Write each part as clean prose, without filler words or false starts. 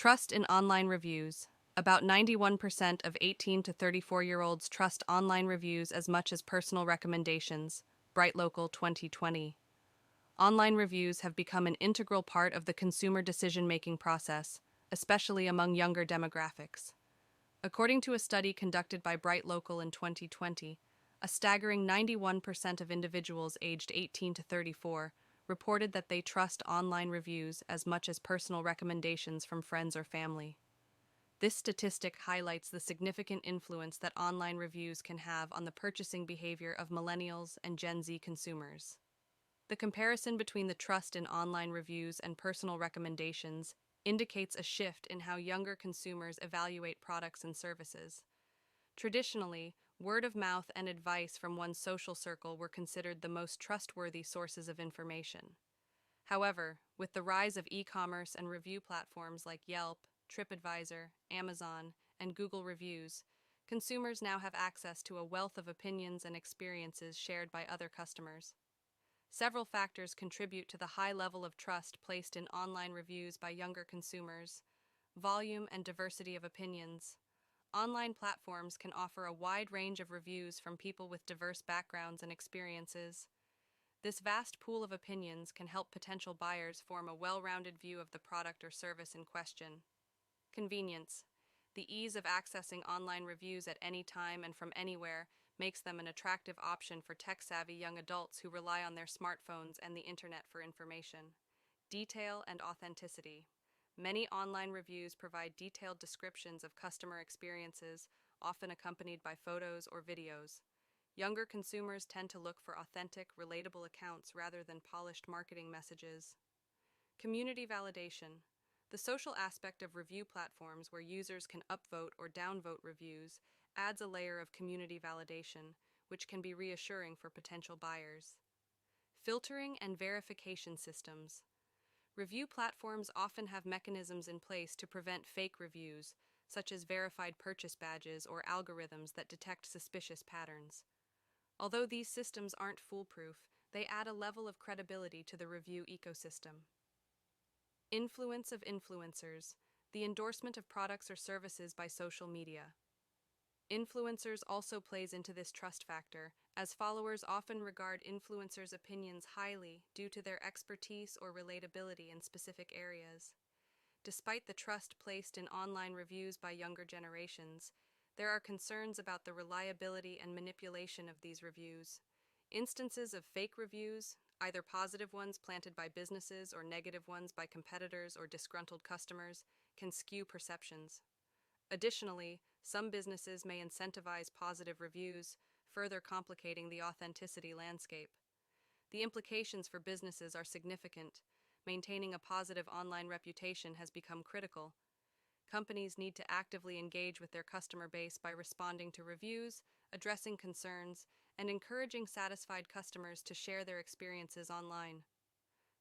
Trust in online reviews. About 91% of 18 to 34-year-olds trust online reviews as much as personal recommendations. BrightLocal 2020. Online reviews have become an integral part of the consumer decision-making process, especially among younger demographics. According to a study conducted by BrightLocal in 2020, a staggering 91% of individuals aged 18 to 34 reported that they trust online reviews as much as personal recommendations from friends or family. This statistic highlights the significant influence that online reviews can have on the purchasing behavior of millennials and Gen Z consumers. The comparison between the trust in online reviews and personal recommendations indicates a shift in how younger consumers evaluate products and services. Traditionally, word of mouth and advice from one's social circle were considered the most trustworthy sources of information. However, with the rise of e-commerce and review platforms like Yelp, TripAdvisor, Amazon, and Google Reviews, consumers now have access to a wealth of opinions and experiences shared by other customers. Several factors contribute to the high level of trust placed in online reviews by younger consumers: volume and diversity of opinions. Online platforms can offer a wide range of reviews from people with diverse backgrounds and experiences. This vast pool of opinions can help potential buyers form a well-rounded view of the product or service in question. Convenience. The ease of accessing online reviews at any time and from anywhere makes them an attractive option for tech-savvy young adults who rely on their smartphones and the internet for information. Detail and authenticity. Many online reviews provide detailed descriptions of customer experiences, often accompanied by photos or videos. Younger consumers tend to look for authentic, relatable accounts rather than polished marketing messages. Community validation. The social aspect of review platforms where users can upvote or downvote reviews adds a layer of community validation, which can be reassuring for potential buyers. Filtering and verification systems. Review platforms often have mechanisms in place to prevent fake reviews, such as verified purchase badges or algorithms that detect suspicious patterns. Although these systems aren't foolproof, they add a level of credibility to the review ecosystem. Influence of influencers, the endorsement of products or services by social media. Influencers also plays into this trust factor, as followers often regard influencers' opinions highly due to their expertise or relatability in specific areas. Despite the trust placed in online reviews by younger generations, there are concerns about the reliability and manipulation of these reviews. Instances of fake reviews, either positive ones planted by businesses or negative ones by competitors or disgruntled customers, can skew perceptions. Additionally, some businesses may incentivize positive reviews, further complicating the authenticity landscape. The implications for businesses are significant. Maintaining a positive online reputation has become critical. Companies need to actively engage with their customer base by responding to reviews, addressing concerns, and encouraging satisfied customers to share their experiences online.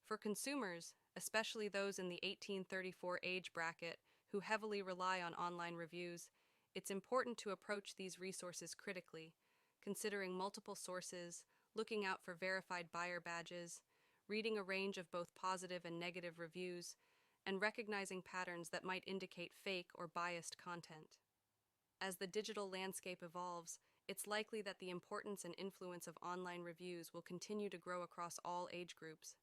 For consumers, especially those in the 18-34 age bracket who heavily rely on online reviews, it's important to approach these resources critically, considering multiple sources, looking out for verified buyer badges, reading a range of both positive and negative reviews, and recognizing patterns that might indicate fake or biased content. As the digital landscape evolves, it's likely that the importance and influence of online reviews will continue to grow across all age groups.